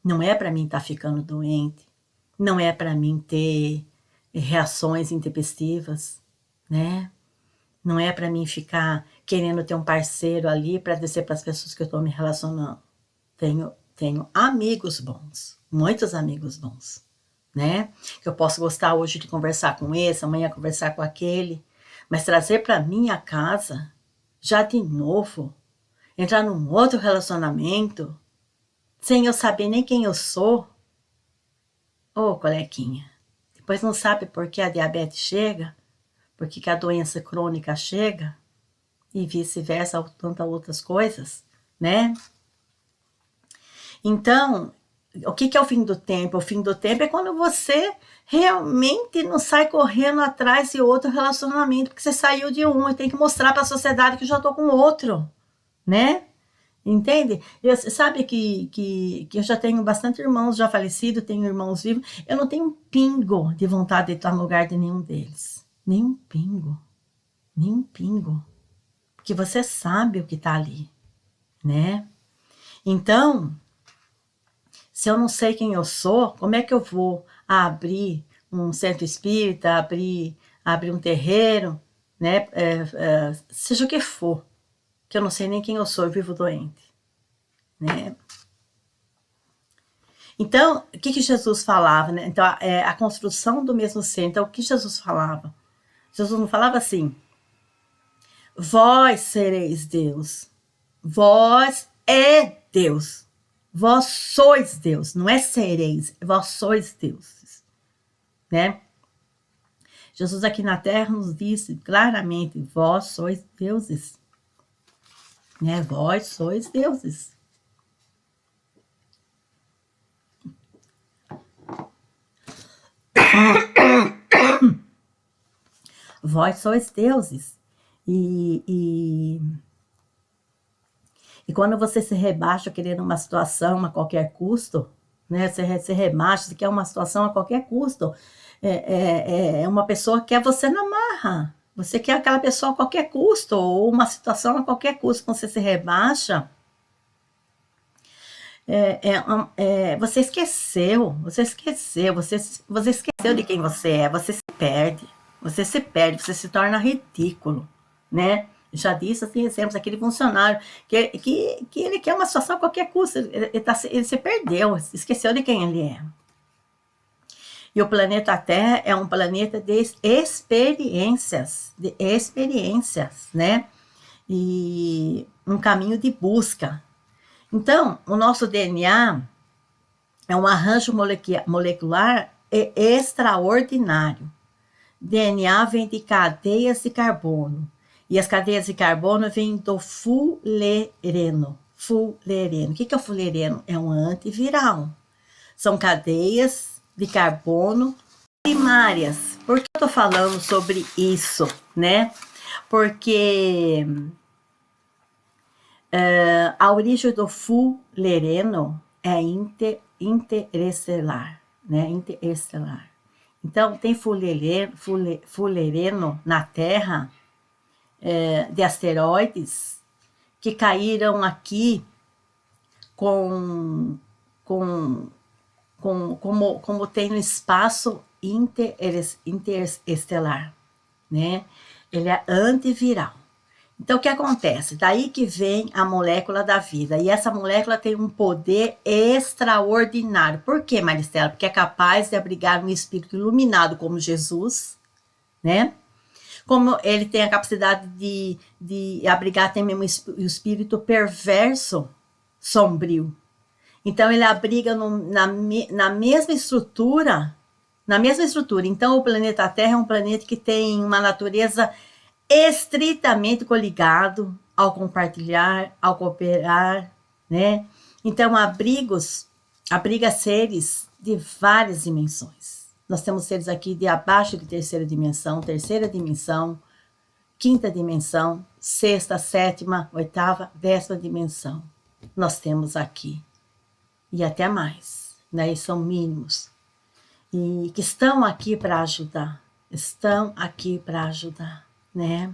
Não é para mim estar ficando doente, não é para mim ter reações intempestivas, né? Não é para mim ficar querendo ter um parceiro ali para dizer para as pessoas que eu estou me relacionando. Tenho amigos bons, muitos amigos bons, né? Que eu posso gostar hoje de conversar com esse, amanhã conversar com aquele, mas trazer para minha casa, já de novo, entrar num outro relacionamento, sem eu saber nem quem eu sou. Ô, coleguinha, depois não sabe por que a diabetes chega, por que a doença crônica chega, e vice-versa, ou tantas outras coisas, né? Então, O que é o fim do tempo? O fim do tempo é quando você realmente não sai correndo atrás de outro relacionamento, porque você saiu de um e tem que mostrar para a sociedade que eu já estou com outro, né? Entende? Sabe que eu já tenho bastante irmãos já falecidos, tenho irmãos vivos, eu não tenho um pingo de vontade de estar no lugar de nenhum deles. Nem um pingo. Porque você sabe o que está ali, né? Então, se eu não sei quem eu sou, como é que eu vou abrir um centro espírita, abrir um terreiro, né? Seja o que for, que eu não sei nem quem eu sou, eu vivo doente, né? Então, o que Jesus falava, né? Então, a construção do mesmo ser. Então, o que Jesus falava? Jesus não falava assim, vós sereis Deus, vós é Deus, vós sois Deus, não é sereis, vós sois deuses, né? Jesus aqui na terra nos disse claramente, vós sois deuses, né? Vós sois deuses. Vós sois deuses. E quando você se rebaixa querendo uma situação a qualquer custo, né? Você se rebaixa, você quer uma situação a qualquer custo. É uma pessoa que quer você na marra. Você quer aquela pessoa a qualquer custo, ou uma situação a qualquer custo. Quando você se rebaixa, você esqueceu de quem você é, você se perde, você se torna ridículo, né? Já disse assim, exemplos, aquele funcionário que ele quer uma situação a qualquer custo, ele se perdeu, esqueceu de quem ele é. E o planeta Terra é um planeta de experiências, né? E um caminho de busca. Então, o nosso DNA é um arranjo molecular extraordinário. DNA vem de cadeias de carbono. E as cadeias de carbono vêm do fulereno. Fulereno. O que é o fulereno? É um antiviral. São cadeias de carbono primárias. Por que eu estou falando sobre isso, né? Porque a origem do fulereno é interestelar, né? Interestelar. Então, tem fulereno na Terra, de asteroides, que caíram aqui como tem no espaço interestelar, né? Ele é antiviral. Então, o que acontece? Daí que vem a molécula da vida. E essa molécula tem um poder extraordinário. Por quê, Maristela? Porque é capaz de abrigar um espírito iluminado como Jesus, né? Como ele tem a capacidade de abrigar também um espírito perverso, sombrio. Então, ele abriga na mesma estrutura. Então, o planeta Terra é um planeta que tem uma natureza estritamente coligado ao compartilhar, ao cooperar, né? Então, abriga seres de várias dimensões. Nós temos seres aqui de abaixo de terceira dimensão, quinta dimensão, sexta, sétima, oitava, 10ª dimensão. Nós temos aqui. E até mais, né? E são mínimos. E que estão aqui para ajudar. Né?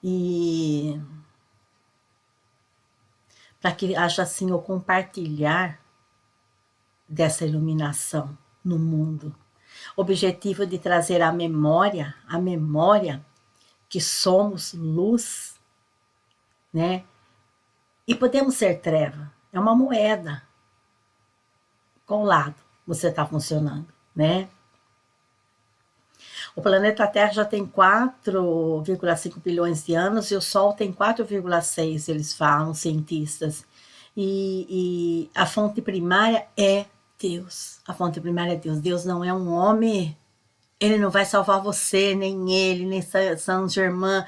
E para que haja assim o compartilhar dessa iluminação no mundo. Objetivo de trazer a memória que somos luz, né? E podemos ser treva. É uma moeda. Qual lado você está funcionando, né? O planeta Terra já tem 4,5 bilhões de anos e o Sol tem 4,6, eles falam, cientistas. E a fonte primária é Deus. A fonte primária é Deus. Deus não é um homem. Ele não vai salvar você, nem ele, nem São Germain,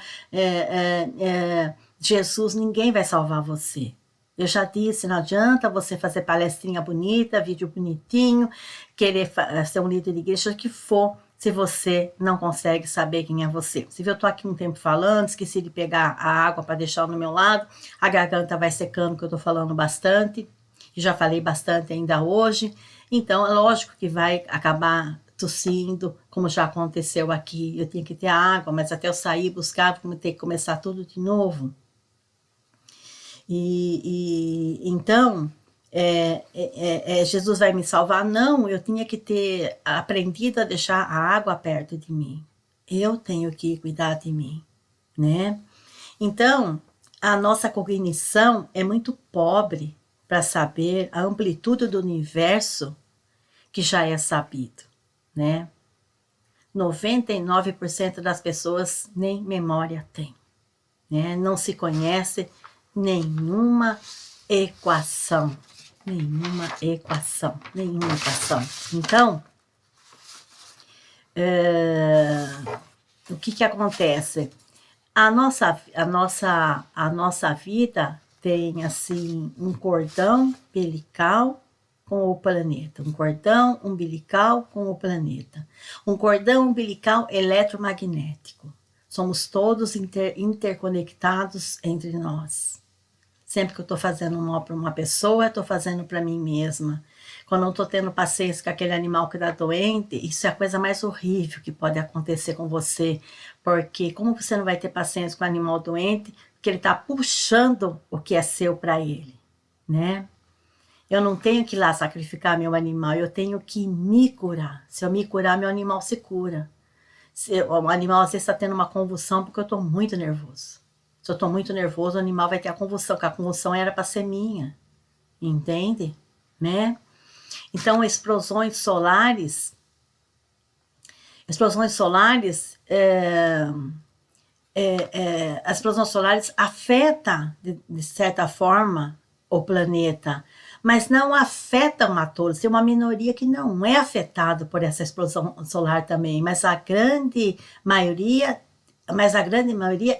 Jesus, ninguém vai salvar você, Eu já disse, não adianta você fazer palestrinha bonita, vídeo bonitinho, querer ser um líder de igreja, o que for, se você não consegue saber quem é você. Se eu estou aqui um tempo falando, esqueci de pegar a água para deixar no meu lado, a garganta vai secando, que eu estou falando bastante, e já falei bastante ainda hoje, então é lógico que vai acabar tossindo, como já aconteceu aqui. Eu tinha que ter água, mas até eu sair buscar, vou ter que começar tudo de novo. Então, Jesus vai me salvar? Não, eu tinha que ter aprendido a deixar a água perto de mim. Eu tenho que cuidar de mim, né? Então, a nossa cognição é muito pobre para saber a amplitude do universo que já é sabido, né? 99% das pessoas nem memória tem, né? Não se conhece nenhuma equação. Então, o que acontece? A nossa vida tem assim um cordão umbilical com o planeta, um cordão umbilical com o planeta, um cordão umbilical eletromagnético. Somos todos interconectados entre nós. Sempre que eu estou fazendo mal para uma pessoa, eu estou fazendo para mim mesma. Quando eu estou tendo paciência com aquele animal que está doente, isso é a coisa mais horrível que pode acontecer com você. Porque como você não vai ter paciência com o animal doente, porque ele está puxando o que é seu para ele, né? Eu não tenho que ir lá sacrificar meu animal, eu tenho que me curar. Se eu me curar, meu animal se cura. O animal às vezes está tendo uma convulsão porque eu estou muito nervoso. Se eu estou muito nervoso, o animal vai ter a convulsão, porque a convulsão era para ser minha. Entende? Né? Então, explosões solares as explosões solares afetam, de certa forma, o planeta, mas não afetam a todos. Tem uma minoria que não é afetada por essa explosão solar também, mas a grande maioria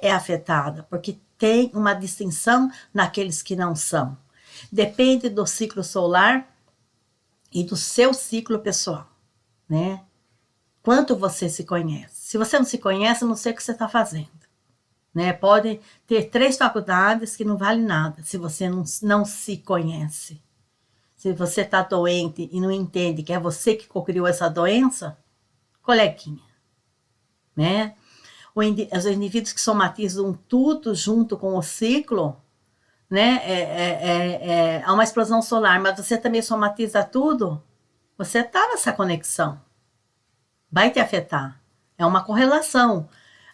é afetada, porque tem uma distinção naqueles que não são. Depende do ciclo solar e do seu ciclo pessoal, né? Quanto você se conhece. Se você não se conhece, eu não sei o que você está fazendo. Né? Pode ter 3 faculdades que não vale nada se você não se conhece. Se você está doente e não entende que é você que criou essa doença, coleguinha, né? Os indivíduos que somatizam tudo junto com o ciclo, né? Há uma explosão solar, mas você também somatiza tudo, você está nessa conexão. Vai te afetar. É uma correlação.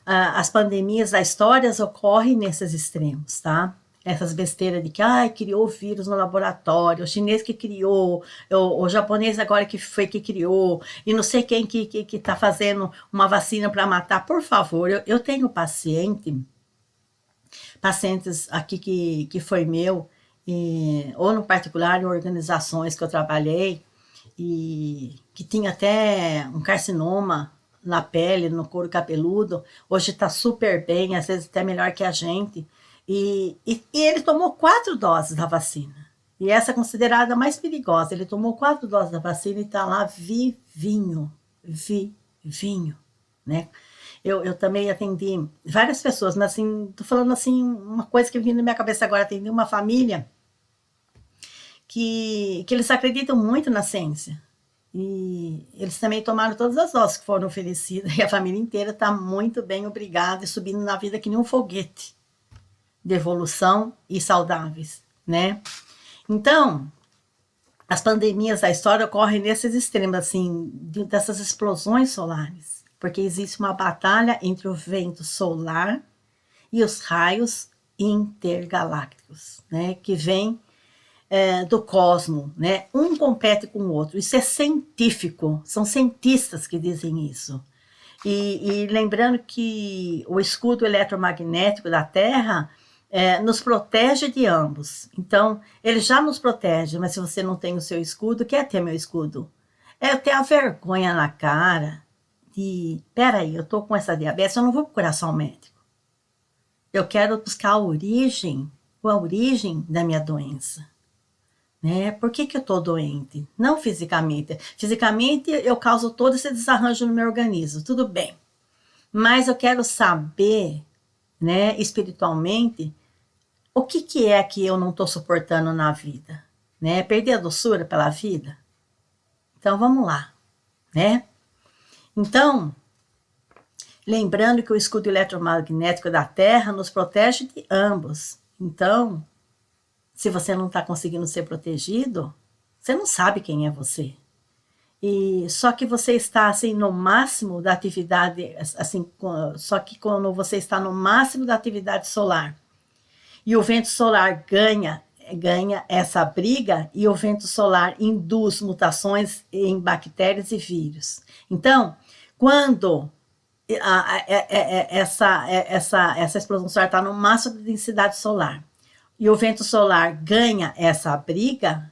As pandemias da história ocorrem nesses extremos, tá? Essas besteiras de que criou o vírus no laboratório, o chinês que criou, o japonês agora que foi que criou, e não sei quem que tá fazendo uma vacina para matar. Por favor, eu tenho pacientes aqui que foi meu, ou no particular em organizações que eu trabalhei, e que tinha até um carcinoma na pele, no couro cabeludo, hoje está super bem, às vezes até melhor que a gente, e ele tomou 4 doses da vacina, e essa é considerada a mais perigosa. Ele tomou 4 doses da vacina e está lá vivinho, né? Eu também atendi várias pessoas, mas assim, tô falando assim, uma coisa que vindo na minha cabeça agora, atendi uma família que eles acreditam muito na ciência. E eles também tomaram todas as doses que foram oferecidas, e a família inteira está muito bem, obrigada, e subindo na vida que nem um foguete de evolução e saudáveis, né? Então, as pandemias da história ocorrem nesses extremos, assim, dessas explosões solares, porque existe uma batalha entre o vento solar e os raios intergalácticos, né? Que vem do cosmos, né? Um compete com o outro. Isso é científico, são cientistas que dizem isso. E lembrando que o escudo eletromagnético da Terra nos protege de ambos. Então, ele já nos protege, mas se você não tem o seu escudo, quer ter meu escudo? Eu tenho a vergonha na cara de, peraí, eu tô com essa diabetes, eu não vou procurar só um médico. Eu quero buscar a origem a origem da minha doença. Né? Por que eu estou doente? Não fisicamente. Fisicamente eu causo todo esse desarranjo no meu organismo, tudo bem. Mas eu quero saber, né, espiritualmente, o que é que eu não estou suportando na vida? Né? Perder a doçura pela vida? Então vamos lá, né? Então, lembrando que o escudo eletromagnético da Terra nos protege de ambos. Então, se você não está conseguindo ser protegido, você não sabe quem é você. E só que você está assim no máximo da atividade, assim, só que quando você está no máximo da atividade solar e o vento solar ganha essa briga, e o vento solar induz mutações em bactérias e vírus. Então, quando essa explosão solar está no máximo da densidade solar e o vento solar ganha essa briga,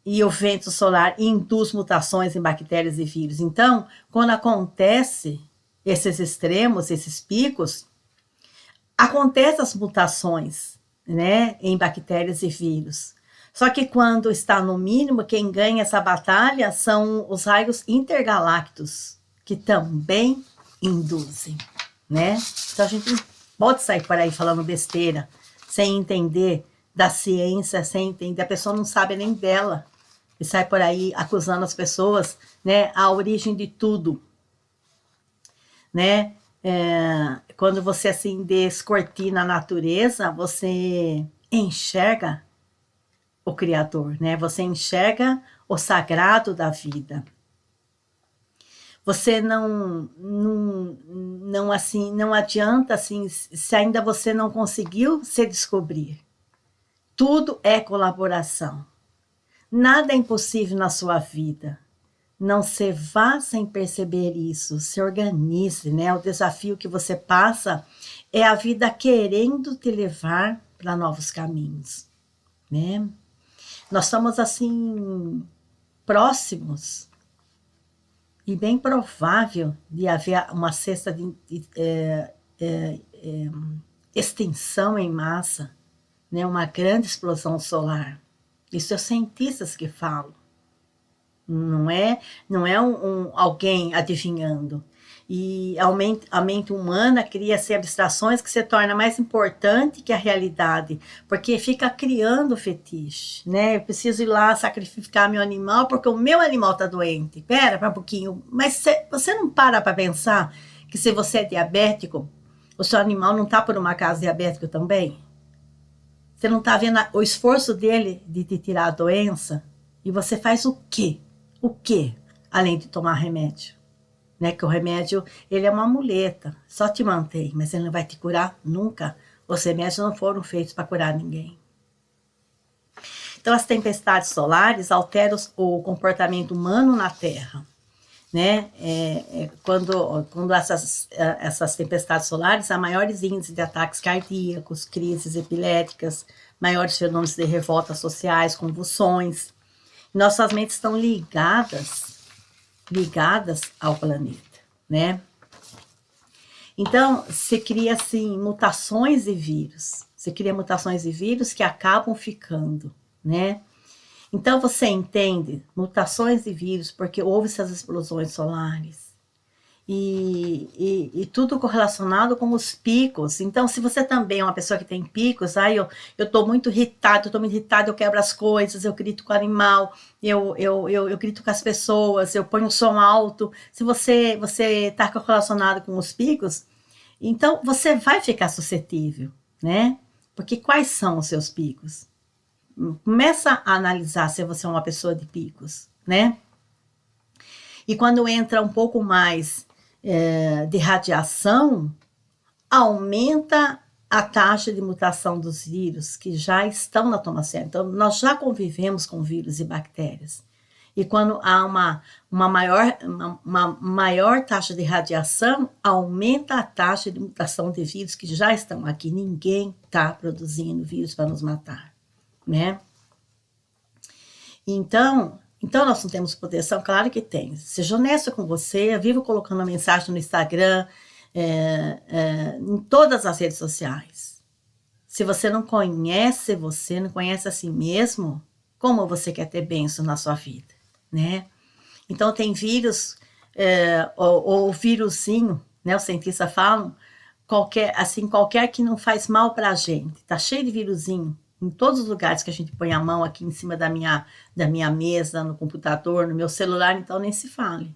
e o vento solar induz mutações em bactérias e vírus. Então, quando acontece esses extremos, esses picos, acontecem as mutações, né, em bactérias e vírus. Só que quando está no mínimo, quem ganha essa batalha são os raios intergalácticos, que também induzem, né? Então a gente não pode sair por aí falando besteira, sem entender da ciência, sem entender, a pessoa não sabe nem dela, e sai por aí acusando as pessoas, né, a origem de tudo, né? Quando você assim descortina a natureza, você enxerga o Criador, né? Você enxerga o sagrado da vida. Você não adianta assim, se ainda você não conseguiu se descobrir. Tudo é colaboração. Nada é impossível na sua vida. Não se vá sem perceber isso, se organize, né? O desafio que você passa é a vida querendo te levar para novos caminhos, né? Nós estamos assim próximos e bem provável de haver uma cesta de extinção em massa, né? Uma grande explosão solar. Isso é os cientistas que falam. Não é alguém adivinhando. E a mente humana cria-se abstrações que se torna mais importante que a realidade, porque fica criando fetiche, né? Eu preciso ir lá sacrificar meu animal porque o meu animal está doente. Pera para um pouquinho, mas você não para pensar que se você é diabético, o seu animal não está por um acaso diabético também? Você não está vendo o esforço dele de te tirar a doença? E você faz o quê? O quê? Além de tomar remédio. Né? Que o remédio, ele é uma muleta, só te mantém, mas ele não vai te curar nunca. Os remédios não foram feitos para curar ninguém. Então, as tempestades solares alteram o comportamento humano na Terra. Né? Quando essas tempestades solares, há maiores índices de ataques cardíacos, crises epiléticas, maiores fenômenos de revoltas sociais, convulsões. Nossas mentes estão ligadas ao planeta, né? Então, se cria, assim, mutações de vírus. Se cria mutações de vírus que acabam ficando, né? Então, você entende mutações de vírus porque houve essas explosões solares. E tudo correlacionado com os picos. Então, se você também é uma pessoa que tem picos, eu estou muito irritada, eu quebro as coisas, eu grito com o animal, eu grito com as pessoas, eu ponho o som alto. Se você está correlacionado com os picos, então você vai ficar suscetível, né? Porque quais são os seus picos? Começa a analisar se você é uma pessoa de picos, né? E quando entra um pouco mais de radiação, aumenta a taxa de mutação dos vírus que já estão na atmosfera. Então, nós já convivemos com vírus e bactérias. E quando há uma maior taxa de radiação, aumenta a taxa de mutação de vírus que já estão aqui. Ninguém está produzindo vírus para nos matar, né? Então nós não temos proteção? Claro que tem. Seja honesto com você, eu vivo colocando uma mensagem no Instagram, em todas as redes sociais. Se você não conhece você, não conhece a si mesmo, como você quer ter bênção na sua vida, né? Então tem vírus, ou vírusinho, né? Os cientistas falam, qualquer que não faz mal para a gente. Tá cheio de vírusinho em todos os lugares que a gente põe a mão, aqui em cima da minha mesa, no computador, no meu celular, então nem se fale.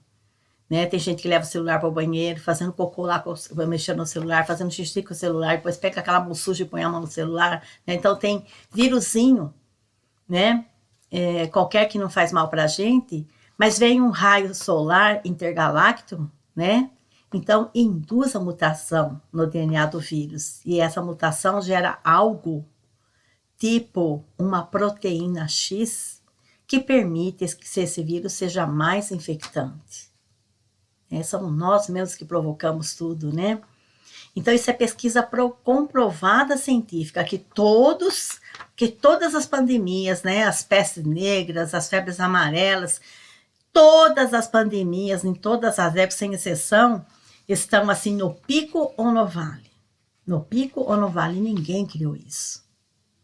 Né? Tem gente que leva o celular para o banheiro, fazendo cocô lá, mexendo no celular, fazendo xixi com o celular, depois pega aquela mão suja e põe a mão no celular. Né? Então tem vírusinho, né? Qualquer que não faz mal para a gente, mas vem um raio solar intergaláctico, né? Então induz a mutação no DNA do vírus. E essa mutação gera algo tipo uma proteína X que permite que esse vírus seja mais infectante. São nós mesmos que provocamos tudo, né? Então, isso é pesquisa comprovada científica, que todas as pandemias, né? As pestes negras, as febres amarelas, todas as pandemias, em todas as épocas, sem exceção, estão assim no pico ou no vale. No pico ou no vale, ninguém criou isso.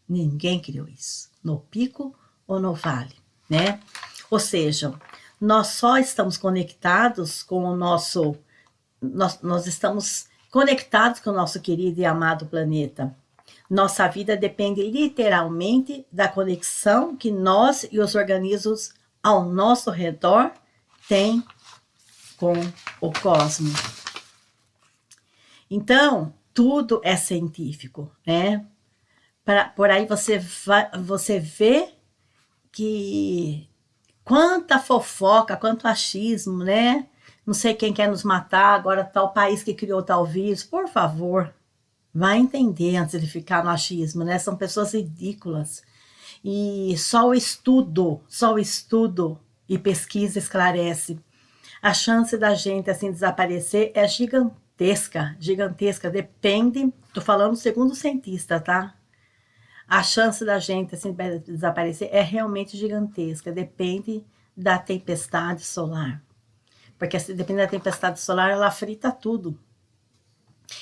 Ninguém criou isso. No pico ou no vale, né? Ou seja, nós só estamos conectados com o nosso... Nós estamos conectados com o nosso querido e amado planeta. Nossa vida depende literalmente da conexão que nós e os organismos ao nosso redor têm com o cosmos. Então, tudo é científico, né? Por aí você vê que quanta fofoca, quanto achismo, né? Não sei quem quer nos matar, agora tal país que criou tal vírus. Por favor, vai entender antes de ficar no achismo, né? São pessoas ridículas. E só o estudo e pesquisa esclarece. A chance da gente assim desaparecer é gigantesca, gigantesca. Depende, tô falando segundo o cientista, tá? A chance da gente assim desaparecer é realmente gigantesca. Depende da tempestade solar. Porque se depende da tempestade solar, ela frita tudo.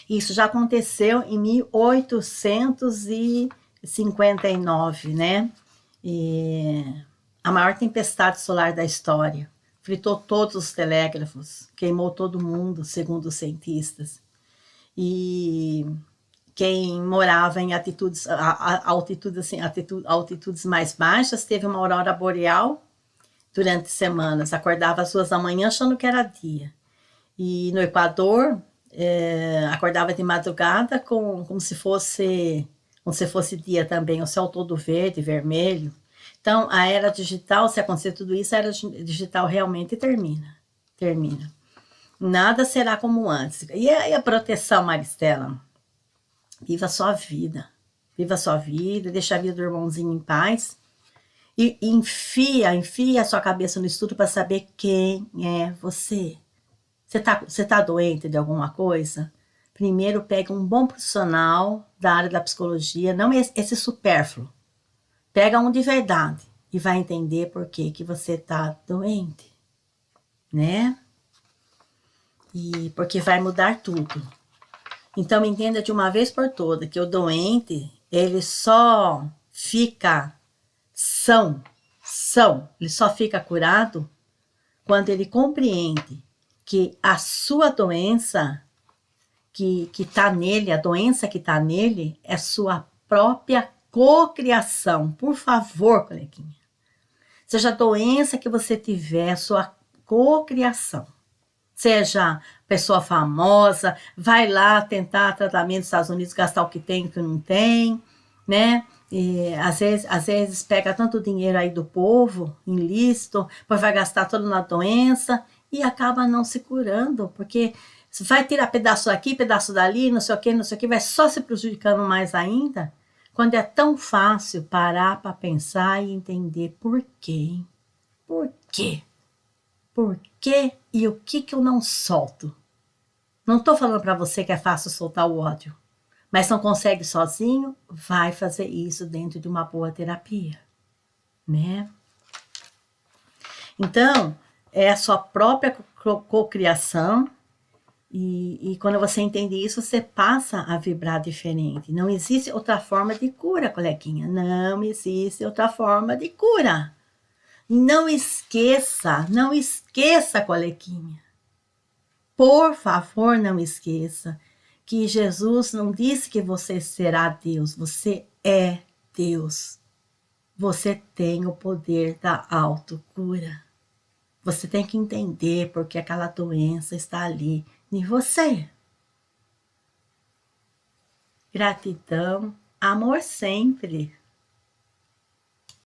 Isso já aconteceu em 1859, né? E a maior tempestade solar da história. Fritou todos os telégrafos, queimou todo mundo, segundo os cientistas. E quem morava em altitudes mais baixas teve uma aurora boreal durante semanas. Acordava às 2 da manhã achando que era dia. E no Equador, acordava de madrugada como se fosse dia também, o céu todo verde, vermelho. Então, a era digital, se acontecer tudo isso, a era digital realmente termina. Nada será como antes. E a proteção, Maristela? Viva a sua vida. Viva a sua vida, deixa a vida do irmãozinho em paz. E enfia a sua cabeça no estudo para saber quem é você. Você tá doente de alguma coisa? Primeiro pega um bom profissional da área da psicologia, não esse supérfluo. Pega um de verdade e vai entender por que você tá doente, né? E porque vai mudar tudo. Então entenda de uma vez por todas que o doente, ele só fica ele só fica curado quando ele compreende que a sua doença que está nele, a doença que está nele, é sua própria cocriação. Por favor, coleguinha. Seja a doença que você tiver, sua cocriação. Seja pessoa famosa, vai lá tentar tratamento nos Estados Unidos, gastar o que tem e o que não tem, né? E às vezes pega tanto dinheiro aí do povo, ilícito, depois vai gastar todo na doença e acaba não se curando, porque vai tirar pedaço daqui, pedaço dali, não sei o que, vai só se prejudicando mais ainda, quando é tão fácil parar para pensar e entender por quê. Por quê? Por quê e o que eu não solto? Não estou falando para você que é fácil soltar o ódio, mas não consegue sozinho, vai fazer isso dentro de uma boa terapia, né? Então, é a sua própria cocriação, E quando você entende isso, você passa a vibrar diferente. Não existe outra forma de cura, coleguinha. Não existe outra forma de cura. Não esqueça, coleguinha. Por favor, não esqueça que Jesus não disse que você será Deus. Você é Deus. Você tem o poder da autocura. Você tem que entender porque aquela doença está ali em você. Gratidão, amor sempre.